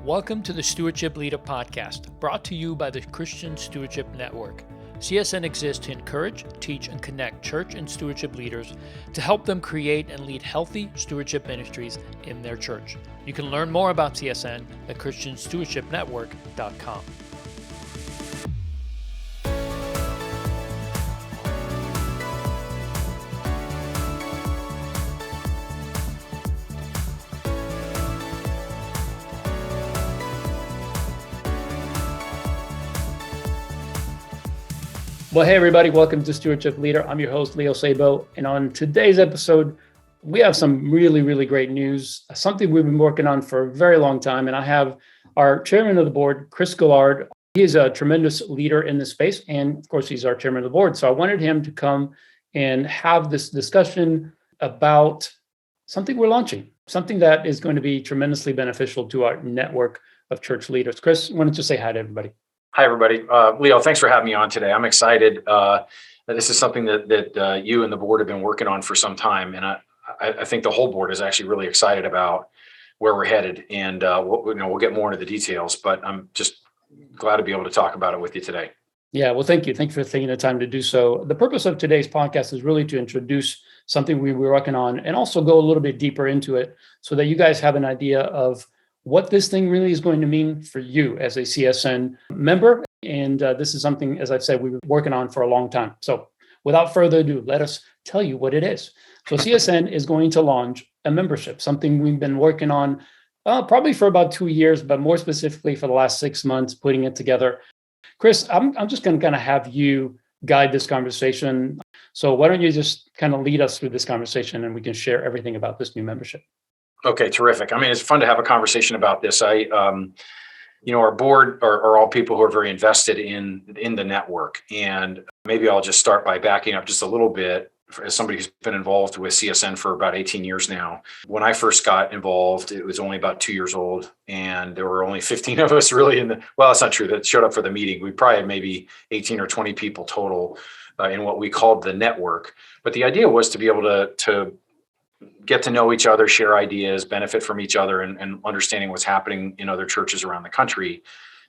Welcome to the Stewardship Leader Podcast, brought to you by the Christian Stewardship Network. CSN exists to encourage, teach, and connect church and stewardship leaders to help them create and lead healthy stewardship ministries in their church. You can learn more about CSN at ChristianStewardshipNetwork.com. Well, hey, everybody. Welcome to Stewardship Leader. I'm your host, Leo Sabo. And on today's episode, we have some really great news, something we've been working on for a very long time. And I have our chairman of the board, Chris Gillard. He is a tremendous leader in this space. And of course, he's our chairman of the board. So I wanted him to come and have this discussion about something we're launching, something that is going to be tremendously beneficial to our network of church leaders. Chris, why don't you say hi to everybody? Hi, everybody. Leo, thanks for having me on today. I'm excited. This is something that you and the board have been working on for some time. And I think the whole board is actually really excited about where we're headed. And we'll get more into the details, but I'm just glad to be able to talk about it with you today. Yeah, well, thank you. Thank you for taking the time to do so. The purpose of today's podcast is really to introduce something we were working on and also go a little bit deeper into it so that you guys have an idea of what this thing really is going to mean for you as a CSN member. And this is something, as I've said, we've been working on for a long time. So without further ado, let us tell you what it is. So CSN is going to launch a membership, something we've been working on probably for about 2 years, but more specifically for the last 6 months, putting it together. Chris, I'm just going to kind of have you guide this conversation. So why don't you just kind of lead us through this conversation and we can share everything about this new membership. Okay, terrific. I mean, it's fun to have a conversation about this. Our board are all people who are very invested in the network. And maybe I'll just start by backing up just a little bit as somebody who's been involved with CSN for about 18 years now. When I first got involved, it was only about 2 years old, and there were only 15 of us really well, that's not true, that showed up for the meeting. We probably had maybe 18 or 20 people total in what we called the network. But the idea was to be able to get to know each other, share ideas, benefit from each other, and understanding what's happening in other churches around the country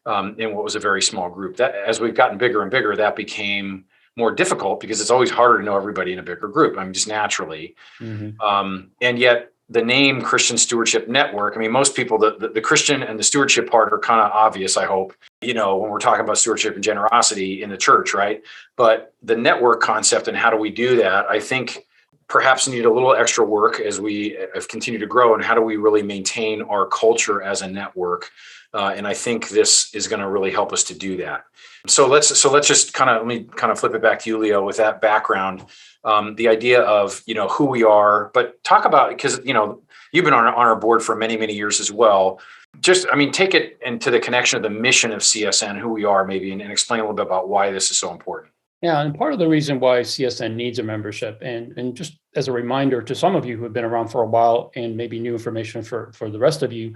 in what was a very small group. That, as we've gotten bigger and bigger, that became more difficult because it's always harder to know everybody in a bigger group. I mean, just naturally. Mm-hmm. And yet the name Christian Stewardship Network, I mean, most people, the Christian and the stewardship part are kind of obvious, I hope, when we're talking about stewardship and generosity in the church, right? But the network concept and how do we do that, I think perhaps need a little extra work as we have continued to grow, and how do we really maintain our culture as a network? And I think this is going to really help us to do that. So let's just let me flip it back to you, Leo, with that background, the idea of who we are, but talk about, because you've been on our board for many years as well. Take it into the connection of the mission of CSN, who we are, maybe, and explain a little bit about why this is so important. Yeah, and part of the reason why CSN needs a membership, and just as a reminder to some of you who have been around for a while and maybe new information for the rest of you,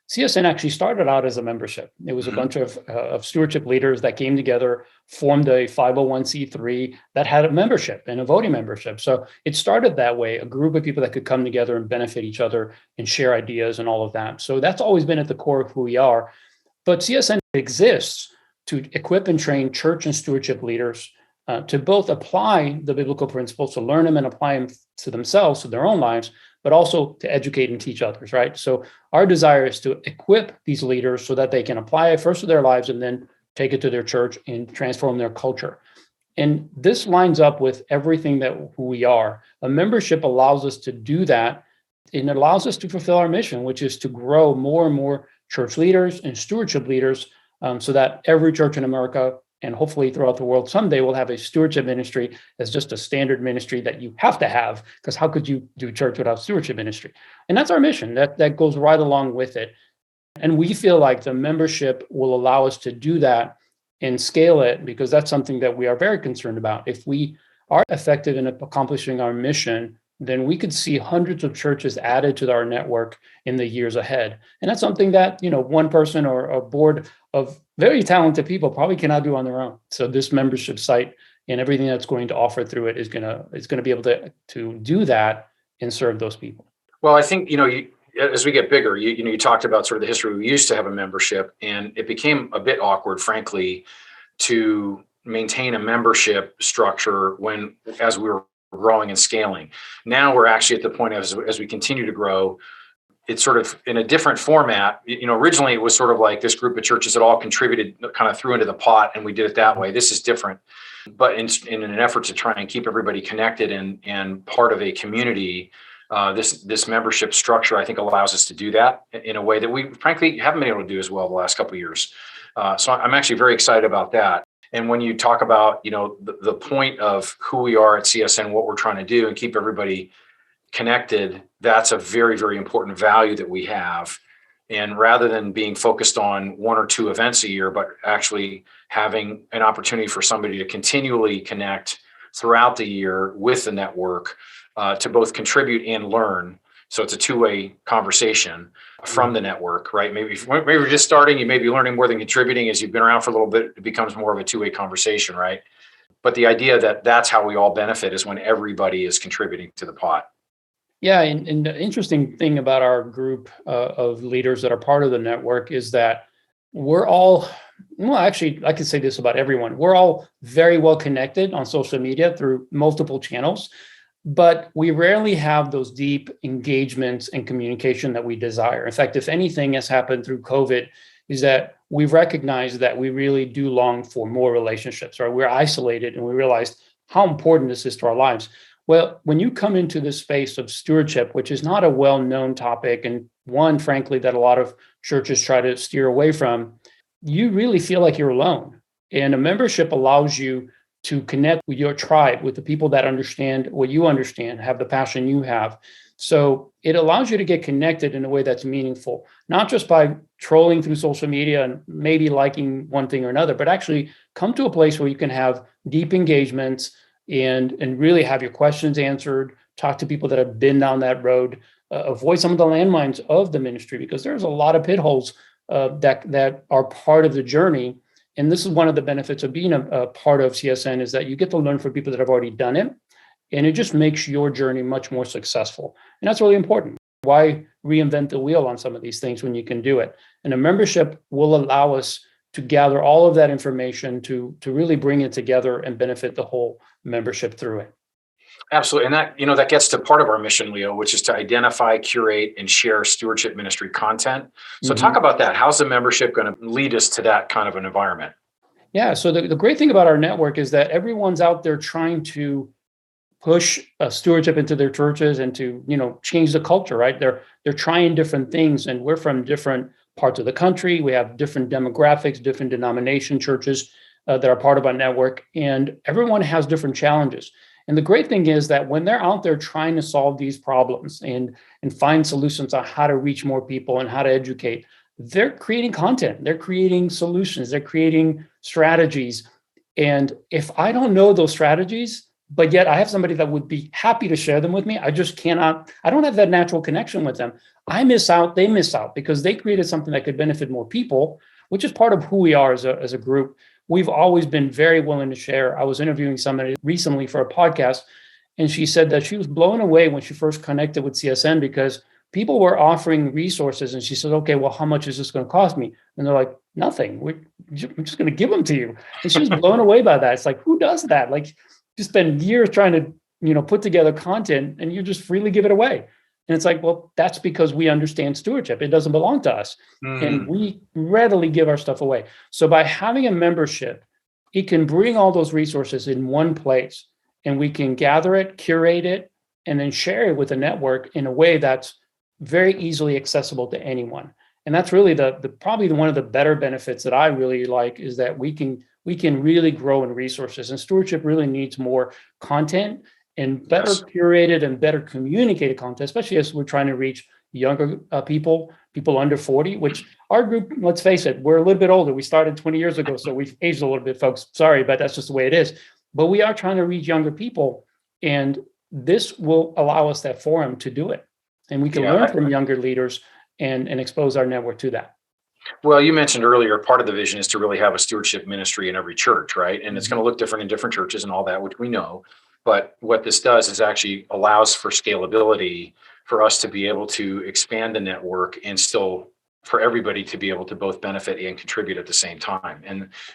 CSN actually started out as a membership. It was a bunch of stewardship leaders that came together, formed a 501c3 that had a membership and a voting membership. So it started that way, a group of people that could come together and benefit each other and share ideas and all of that. So that's always been at the core of who we are. But CSN exists to equip and train church and stewardship leaders to both apply the biblical principles, to learn them and apply them to themselves, to their own lives, but also to educate and teach others, right? So our desire is to equip these leaders so that they can apply it first to their lives and then take it to their church and transform their culture. And this lines up with everything who we are. A membership allows us to do that, and it allows us to fulfill our mission, which is to grow more and more church leaders and stewardship leaders so that every church in America and hopefully throughout the world someday we'll have a stewardship ministry as just a standard ministry that you have to have, because how could you do church without stewardship ministry? And that's our mission. That goes right along with it. And we feel like the membership will allow us to do that and scale it, because that's something that we are very concerned about. If we are effective in accomplishing our mission, then we could see hundreds of churches added to our network in the years ahead. And that's something that, one person or a board of very talented people probably cannot do on their own. So this membership site and everything that's going to offer through it is going to be able to do that and serve those people. Well, I think, as we get bigger, you talked about sort of the history. We used to have a membership, and it became a bit awkward, frankly, to maintain a membership structure as we were growing and scaling. Now we're actually at the point as we continue to grow, it's sort of in a different format. Originally it was sort of like this group of churches that all contributed, kind of threw into the pot, and we did it that way. This is different, but in an effort to try and keep everybody connected and part of a community, this membership structure, I think, allows us to do that in a way that we frankly haven't been able to do as well the last couple of years. So I'm actually very excited about that. And when you talk about, the point of who we are at CSN, what we're trying to do and keep everybody connected, that's a very, very important value that we have. And rather than being focused on one or two events a year, but actually having an opportunity for somebody to continually connect throughout the year with the network, to both contribute and learn. So it's a two-way conversation from the network, right? Maybe you're just starting, you may be learning more than contributing. As you've been around for a little bit, it becomes more of a two-way conversation, right? But the idea that that's how we all benefit is when everybody is contributing to the pot. Yeah, and the interesting thing about our group of leaders that are part of the network is that we're all, well, actually, I can say this about everyone. We're all very well connected on social media through multiple channels, but we rarely have those deep engagements and communication that we desire. In fact, if anything has happened through COVID, is that we've recognized that we really do long for more relationships, right? We're isolated, and we realized how important this is to our lives. Well, when you come into this space of stewardship, which is not a well-known topic, and one, frankly, that a lot of churches try to steer away from, you really feel like you're alone. And a membership allows you to connect with your tribe, with the people that understand what you understand, have the passion you have. So it allows you to get connected in a way that's meaningful, not just by trolling through social media and maybe liking one thing or another, but actually come to a place where you can have deep engagements and really have your questions answered, talk to people that have been down that road, avoid some of the landmines of the ministry, because there's a lot of pit holes that are part of the journey. And this is one of the benefits of being a part of CSN, is that you get to learn from people that have already done it. And it just makes your journey much more successful. And that's really important. Why reinvent the wheel on some of these things when you can do it? And a membership will allow us to gather all of that information to really bring it together and benefit the whole membership through it. Absolutely. And that gets to part of our mission, Leo, which is to identify, curate, and share stewardship ministry content. So talk about that. How's the membership going to lead us to that kind of an environment? Yeah. So the great thing about our network is that everyone's out there trying to push stewardship into their churches and to, change the culture, right? They're trying different things, and we're from different parts of the country. We have different demographics, different denomination churches that are part of our network, and everyone has different challenges. And the great thing is that when they're out there trying to solve these problems and find solutions on how to reach more people and how to educate, they're creating content, they're creating solutions, they're creating strategies. And if I don't know those strategies, but yet I have somebody that would be happy to share them with me, I just cannot, I don't have that natural connection with them. I miss out, they miss out, because they created something that could benefit more people, which is part of who we are as a group. We've always been very willing to share. I was interviewing somebody recently for a podcast, and she said that she was blown away when she first connected with CSN because people were offering resources. And she said, okay, well, how much is this going to cost me? And they're like, nothing. We're just going to give them to you. And she was blown away by that. It's like, who does that? Like, you spend years trying to, put together content, and you just freely give it away. And it's like, well, that's because we understand stewardship. It doesn't belong to us. And we readily give our stuff away. So by having a membership, it can bring all those resources in one place, and we can gather it, curate it, and then share it with the network in a way that's very easily accessible to anyone. And that's really probably one of the better benefits that I really like, is that we can really grow in resources. And stewardship really needs more content and better curated and better communicated content, especially as we're trying to reach younger people under 40, which our group, let's face it, we're a little bit older. We started 20 years ago, so we've aged a little bit, folks. Sorry, but that's just the way it is. But we are trying to reach younger people, and this will allow us that forum to do it. And we can learn from younger leaders and expose our network to that. Well, you mentioned earlier, part of the vision is to really have a stewardship ministry in every church, right? And it's going to look different in different churches and all that, which we know. But what this does is actually allows for scalability for us to be able to expand the network and still for everybody to be able to both benefit and contribute at the same time.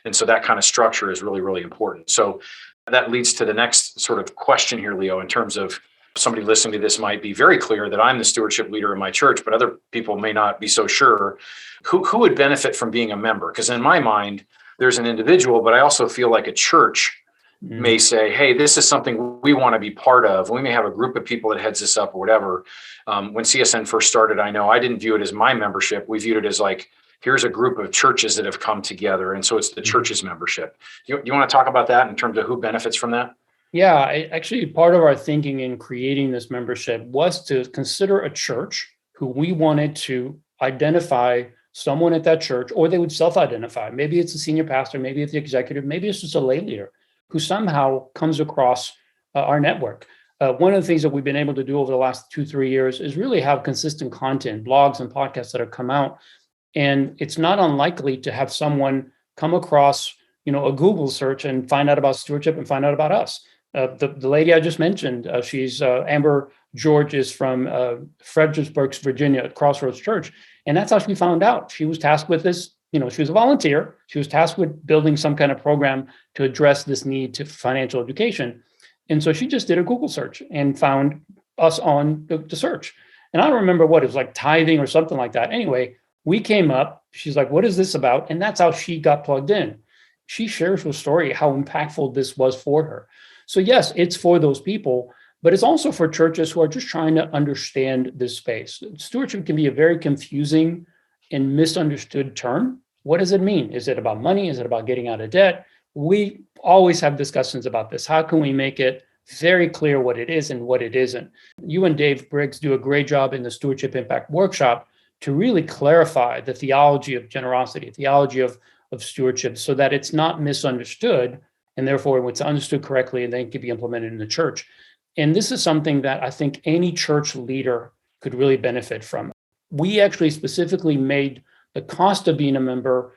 And so that kind of structure is really, really important. So that leads to the next sort of question here, Leo, in terms of somebody listening to this might be very clear that I'm the stewardship leader in my church, but other people may not be so sure. Who would benefit from being a member? Because in my mind, there's an individual, but I also feel like a church may say, hey, this is something we want to be part of. We may have a group of people that heads this up or whatever. When CSN first started, I know I didn't view it as my membership. We viewed it as like, here's a group of churches that have come together. And so it's the church's membership. You want to talk about that in terms of who benefits from that? Yeah, actually, part of our thinking in creating this membership was to consider a church who we wanted to identify someone at that church, or they would self-identify. Maybe it's a senior pastor, maybe it's the executive, maybe it's just a lay leader who somehow comes across our network. One of the things that we've been able to do over the last 2-3 years is really have consistent content, blogs and podcasts that have come out. And it's not unlikely to have someone come across, a Google search and find out about stewardship and find out about us. The lady I just mentioned, she's Amber George, is from Fredericksburg, Virginia, at Crossroads Church. And that's how she found out. She was tasked with this. She was a volunteer. She was tasked with building some kind of program to address this need to financial education. And so she just did a Google search and found us on the search. And I don't remember what it was, like tithing or something like that. Anyway, we came up. She's like, what is this about? And that's how she got plugged in. She shares her story, how impactful this was for her. So yes, it's for those people, but it's also for churches who are just trying to understand this space. Stewardship can be a very confusing and misunderstood term. What does it mean? Is it about money? Is it about getting out of debt? We always have discussions about this. How can we make it very clear what it is and what it isn't? You and Dave Briggs do a great job in the Stewardship Impact Workshop to really clarify the theology of generosity, theology of stewardship, so that it's not misunderstood, and therefore it's understood correctly and then can be implemented in the church. And this is something that I think any church leader could really benefit from. We actually specifically made the cost of being a member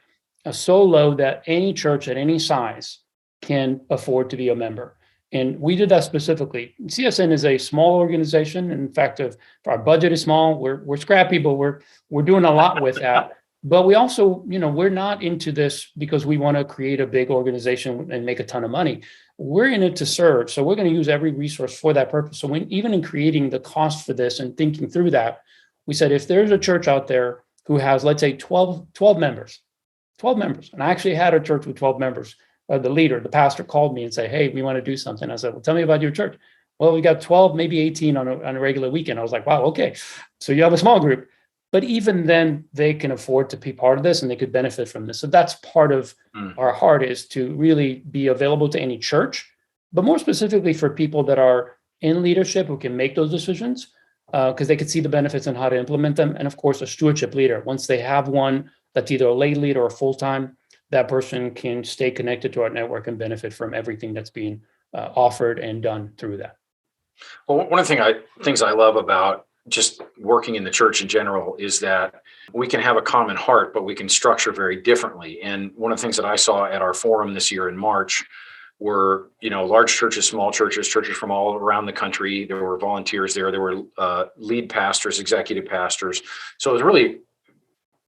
so low that any church at any size can afford to be a member. And we did that specifically. CSN is a small organization. In fact, if our budget is small, we're scrappy, but we're doing a lot with that. But we also, we're not into this because we want to create a big organization and make a ton of money. We're in it to serve. So we're going to use every resource for that purpose. So even in creating the cost for this and thinking through that, we said, if there's a church out there who has, let's say, 12 members, and I actually had a church with 12 members. The leader, the pastor, called me and said, hey, we want to do something. I said, well, tell me about your church. Well, we got 12, maybe 18 on a regular weekend. I was like, wow, okay. So you have a small group. But even then, they can afford to be part of this and they could benefit from this. So that's part of our heart, is to really be available to any church, but more specifically for people that are in leadership who can make those decisions, because they could see the benefits and how to implement them. And of course, a stewardship leader, once they have one that's either a lay leader or full-time, that person can stay connected to our network and benefit from everything that's being offered and done through that. Well, one of the things I love about just working in the church in general is that we can have a common heart, but we can structure very differently. And one of the things that I saw at our forum this year in March were, large churches, small churches, churches from all around the country. There were volunteers there. There were lead pastors, executive pastors. So it was really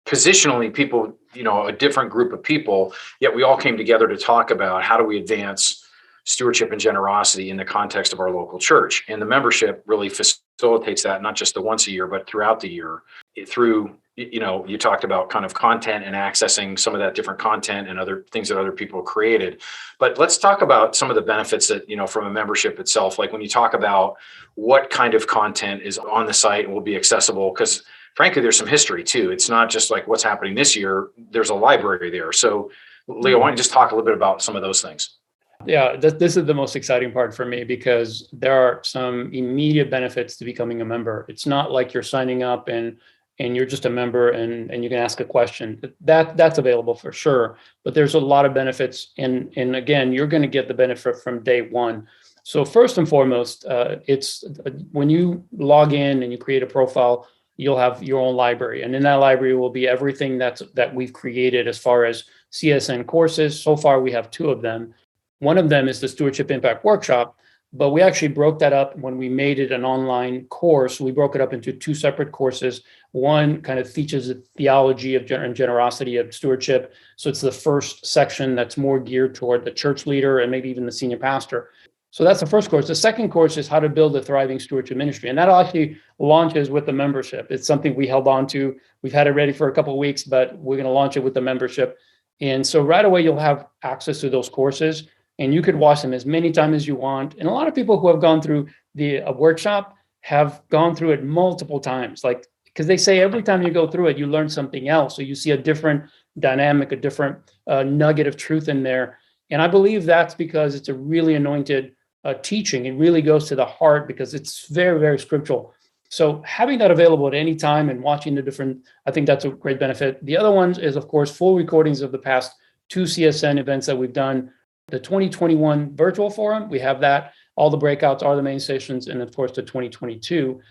positionally people, a different group of people, yet we all came together to talk about how do we advance stewardship and generosity in the context of our local church. And the membership really facilitates that, not just the once a year, but throughout the year through, you talked about kind of content and accessing some of that different content and other things that other people created. But let's talk about some of the benefits that, from a membership itself, like when you talk about what kind of content is on the site and will be accessible, because frankly, there's some history too. It's not just like what's happening this year. There's a library there. So Leo, why don't you just talk a little bit about some of those things? Yeah, this is the most exciting part for me, because there are some immediate benefits to becoming a member. It's not like you're signing up and you're just a member and you can ask a question. That's available for sure. But there's a lot of benefits. And again, you're going to get the benefit from day one. So first and foremost, it's when you log in and you create a profile, you'll have your own library. And in that library will be everything that we've created as far as CSN courses. So far, we have 2 of them. One of them is the Stewardship Impact Workshop, but we actually broke that up when we made it an online course. We broke it up into two separate courses. One kind of features the theology of and generosity of stewardship. So it's the first section that's more geared toward the church leader and maybe even the senior pastor. So that's the first course. The second course is how to build a thriving stewardship ministry. And that actually launches with the membership. It's something we held on to. We've had it ready for a couple of weeks, but we're going to launch it with the membership. And so right away, you'll have access to those courses, and you could watch them as many times as you want. And a lot of people who have gone through the workshop have gone through it multiple times, like, because they say every time you go through it, you learn something else. So you see a different dynamic, a different nugget of truth in there. And I believe that's because it's a really anointed teaching. It really goes to the heart because it's very, very scriptural. So having that available at any time and watching the different, I think that's a great benefit. The other one is, of course, full recordings of the past two CSN events that we've done. The 2021 virtual forum, we have that. All the breakouts are the main sessions. And of course, the 2022,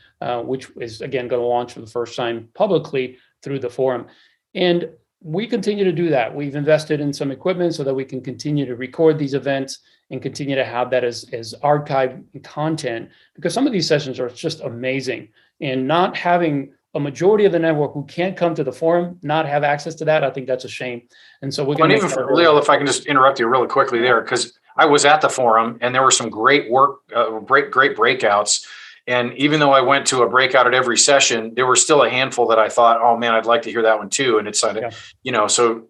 which is, again, going to launch for the first time publicly through the forum. And we continue to do that. We've invested in some equipment so that we can continue to record these events and continue to have that as archived content, because some of these sessions are just amazing. And not having a majority of the network who can't come to the forum not have access to that, I think that's a shame. And so we're going to even for Leo, if I can just interrupt you really quickly there, because I was at the forum and there were some great work, great breakouts. And even though I went to a breakout at every session, there were still a handful that I thought, oh man, I'd like to hear that one too. And it's, so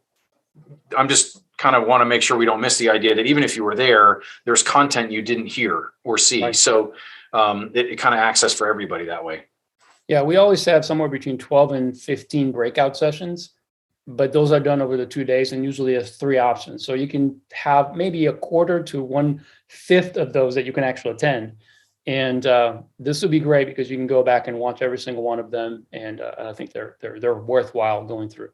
I'm just kind of want to make sure we don't miss the idea that even if you were there, there's content you didn't hear or see. Right. So it kind of access for everybody that way. Yeah, we always have somewhere between 12 and 15 breakout sessions, but those are done over the 2 days and usually have 3 options. So you can have maybe a quarter to 1/5 of those that you can actually attend. And this would be great because you can go back and watch every single one of them. And I think they're worthwhile going through.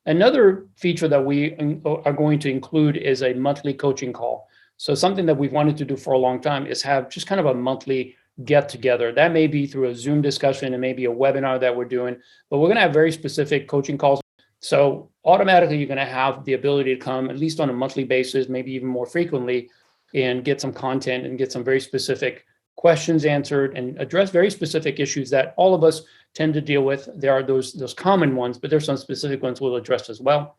Another feature that we are going to include is a monthly coaching call. So something that we've wanted to do for a long time is have just kind of a monthly get together. That may be through a Zoom discussion and maybe a webinar that we're doing, but we're going to have very specific coaching calls. So automatically you're going to have the ability to come at least on a monthly basis, maybe even more frequently, and get some content and get some very specific questions answered and address very specific issues that all of us tend to deal with. There are those common ones, but there's some specific ones we'll address as well.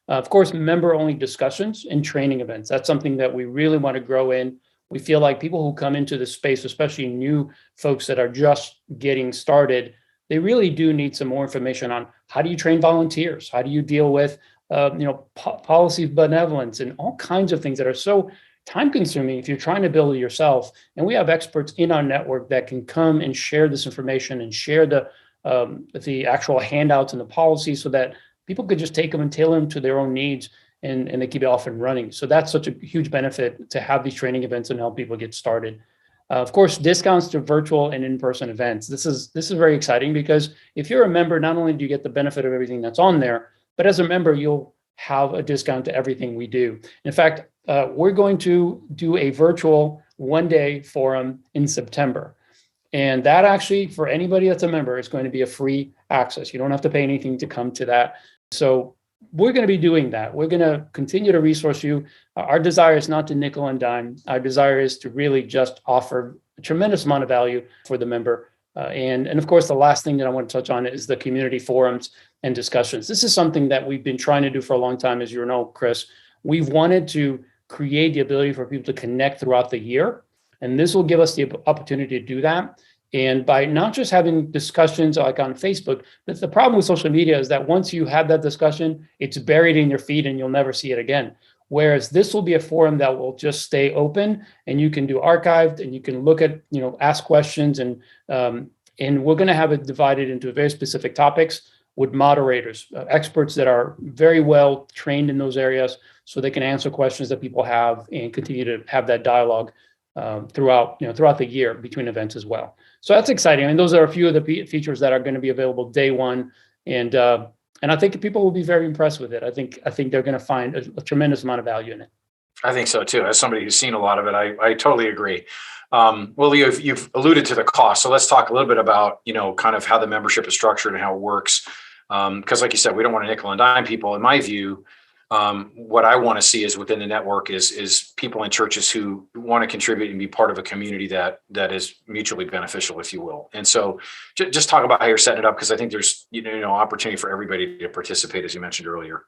Of course, member-only discussions and training events. That's something that we really want to grow in. We feel like people who come into this space, especially new folks that are just getting started, they really do need some more information on how do you train volunteers? How do you deal with policy benevolence and all kinds of things that are so time consuming if you're trying to build it yourself. And we have experts in our network that can come and share this information and share the actual handouts and the policies so that people could just take them and tailor them to their own needs and they keep it off and running. So that's such a huge benefit to have these training events and help people get started. Of course, discounts to virtual and in-person events. This is very exciting because if you're a member, not only do you get the benefit of everything that's on there, but as a member, you'll have a discount to everything we do. In fact, we're going to do a virtual one-day forum in September. And that actually, for anybody that's a member, is going to be a free access. You don't have to pay anything to come to that. So we're going to be doing that. We're going to continue to resource you. Our desire is not to nickel and dime. Our desire is to really just offer a tremendous amount of value for the member. And of course, the last thing that I want to touch on is the community forums and discussions. This is something that we've been trying to do for a long time, as you know, Chris. We've wanted to create the ability for people to connect throughout the year. And this will give us the opportunity to do that. And by not just having discussions like on Facebook, but the problem with social media is that once you have that discussion, it's buried in your feed and you'll never see it again. Whereas this will be a forum that will just stay open and you can do archived and you can look at, ask questions and we're going to have it divided into very specific topics with moderators, experts that are very well trained in those areas so they can answer questions that people have and continue to have that dialogue throughout the year between events as well. So that's exciting. I mean, those are a few of the features that are going to be available day one. And I think people will be very impressed with it. I think they're going to find a tremendous amount of value in it. I think so too. As somebody who's seen a lot of it, I totally agree. Well, Leo, you've alluded to the cost. So let's talk a little bit about, kind of how the membership is structured and how it works. Because like you said, we don't want to nickel and dime people. In my view, What I want to see is within the network is people in churches who want to contribute and be part of a community that is mutually beneficial, if you will. And so just talk about how you're setting it up, because I think there's opportunity for everybody to participate, as you mentioned earlier.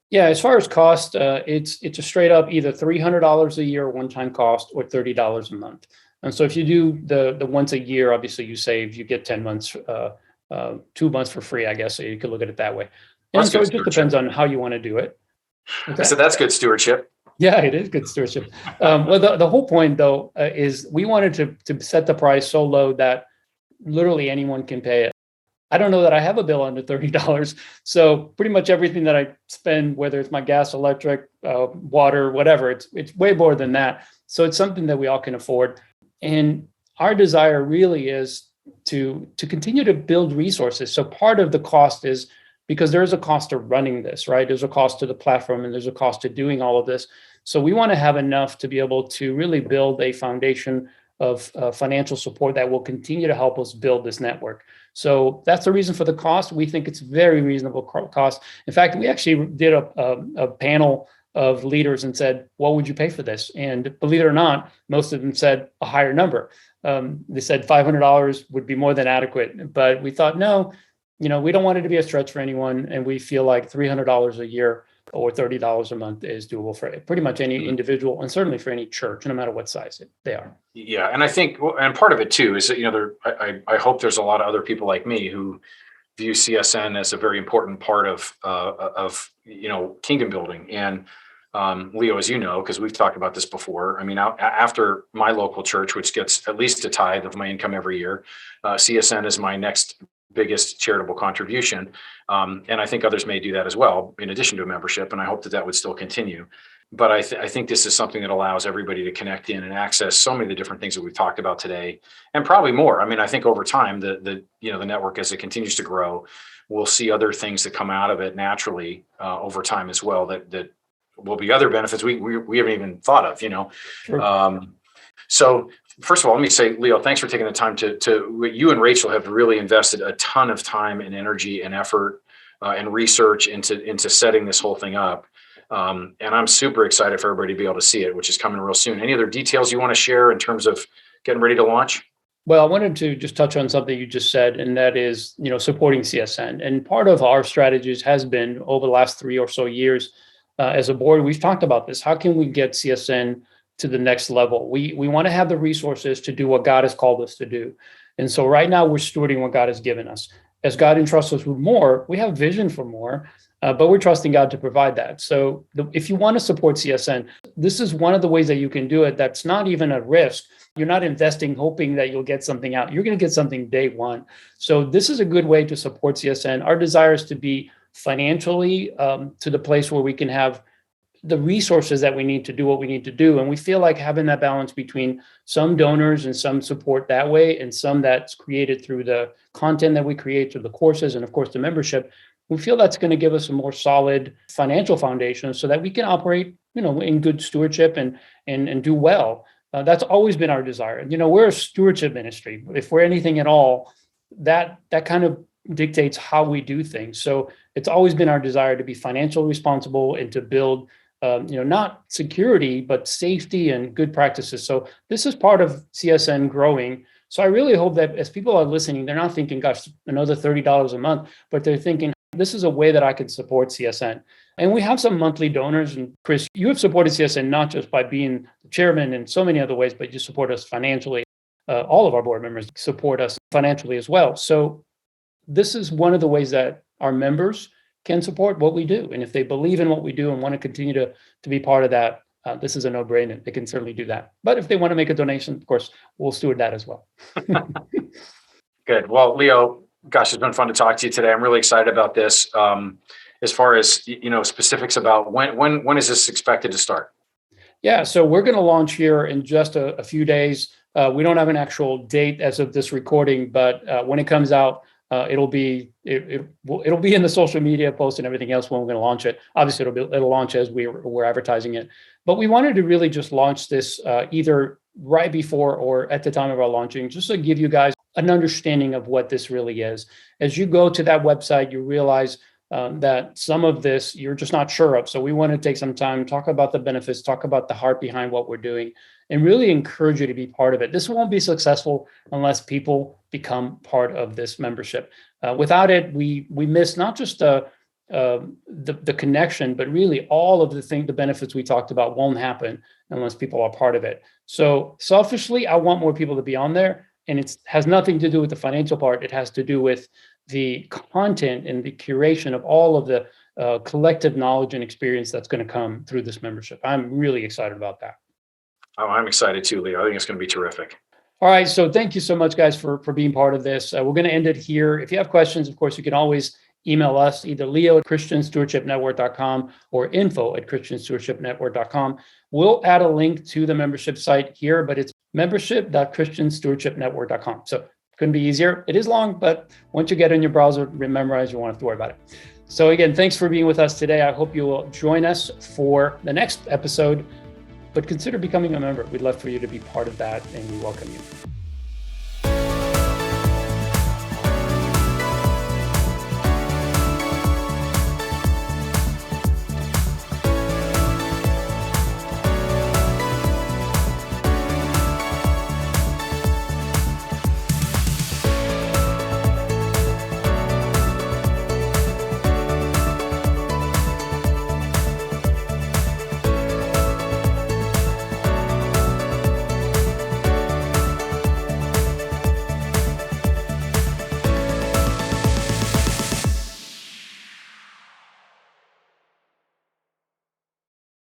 Yeah, as far as cost, it's a straight up either $300 a year one-time cost or $30 a month. And so if you do the once a year, obviously you get 10 months, 2 months for free, I guess. So you could look at it that way. And so it just depends on how you want to do it. Okay. So that's good stewardship. Yeah, it is good stewardship. Well, the whole point though is we wanted to set the price so low that literally anyone can pay it. I don't know that I have a bill under $30. So pretty much everything that I spend, whether it's my gas, electric, water, whatever, it's way more than that. So it's something that we all can afford. And our desire really is to continue to build resources. So part of the cost is because there is a cost to running this, right? There's a cost to the platform and there's a cost to doing all of this. So we want to have enough to be able to really build a foundation of financial support that will continue to help us build this network. So that's the reason for the cost. We think it's very reasonable cost. In fact, we actually did a panel of leaders and said, what would you pay for this? And believe it or not, most of them said a higher number. They said $500 would be more than adequate. But we thought, no, we don't want it to be a stretch for anyone. And we feel like $300 a year or $30 a month is doable for pretty much any individual, and certainly for any church, no matter what size they are. Yeah, and I think, and part of it too is that I hope there's a lot of other people like me who view CSN as a very important part of kingdom building. And Leo, as you know, because we've talked about this before, I mean, after my local church, which gets at least a tithe of my income every year, CSN is my next biggest charitable contribution. And I think others may do that as well, in addition to a membership. And I hope that would still continue. But I think this is something that allows everybody to connect in and access so many of the different things that we've talked about today, and probably more. I mean, I think over time, the network, as it continues to grow, we'll see other things that come out of it naturally over time as well. That will be other benefits we haven't even thought of. Sure. So first of all, let me say, Leo, thanks for taking the time to you and Rachel have really invested a ton of time and energy and effort and research into setting this whole thing up. And I'm super excited for everybody to be able to see it, which is coming real soon. Any other details you want to share in terms of getting ready to launch? Well, I wanted to just touch on something you just said, and that is, supporting CSN. And part of our strategies has been over the last 3 or so years as a board, we've talked about this. How can we get CSN to the next level? We want to have the resources to do what God has called us to do. And so right now we're stewarding what God has given us. As God entrusts us with more, we have vision for more, but we're trusting God to provide that. So if you want to support CSN, this is one of the ways that you can do it. That's not even a risk. You're not investing hoping that you'll get something out. You're going to get something day one. So this is a good way to support CSN. Our desire is to be financially to the place where we can have the resources that we need to do what we need to do. And we feel like having that balance between some donors and some support that way, and some that's created through the content that we create, through the courses, and of course the membership, we feel that's going to give us a more solid financial foundation so that we can operate, in good stewardship and do well. That's always been our desire. We're a stewardship ministry. If we're anything at all, that kind of dictates how we do things. So it's always been our desire to be financially responsible and to build not security, but safety and good practices. So this is part of CSN growing. So I really hope that as people are listening, they're not thinking, gosh, another $30 a month, but they're thinking, this is a way that I can support CSN. And we have some monthly donors. And Chris, you have supported CSN not just by being the chairman in so many other ways, but you support us financially. All of our board members support us financially as well. So this is one of the ways that our members can support what we do. And if they believe in what we do and want to continue to be part of that, this is a no-brainer. They can certainly do that. But if they want to make a donation, of course, we'll steward that as well. Good. Well, Leo, gosh, it's been fun to talk to you today. I'm really excited about this. As far as, specifics about when is this expected to start? Yeah, so we're going to launch here in just a few days. We don't have an actual date as of this recording, but when it comes out, it'll be in the social media posts and everything else when we're going to launch it. Obviously, it'll launch as we're advertising it. But we wanted to really just launch this either right before or at the time of our launching, just to give you guys an understanding of what this really is. As you go to that website, you realize that some of this you're just not sure of. So we want to take some time, talk about the benefits, talk about the heart behind what we're doing, and really encourage you to be part of it. This won't be successful unless people become part of this membership. Without it, we miss not just the connection, but really all of the benefits we talked about won't happen unless people are part of it. So selfishly, I want more people to be on there, and it has nothing to do with the financial part. It has to do with the content and the curation of all of the collective knowledge and experience that's going to come through this membership. I'm really excited about that. Oh, I'm excited too, Leo. I think it's going to be terrific. All right. So thank you so much, guys, for being part of this. We're going to end it here. If you have questions, of course, you can always email us, either leo@christianstewardshipnetwork.com or info@christianstewardshipnetwork.com. We'll add a link to the membership site here, but it's membership.christianstewardshipnetwork.com. So couldn't be easier. It is long, but once you get in your browser, memorize, you won't have to worry about it. So again, thanks for being with us today. I hope you will join us for the next episode, but consider becoming a member. We'd love for you to be part of that, and we welcome you.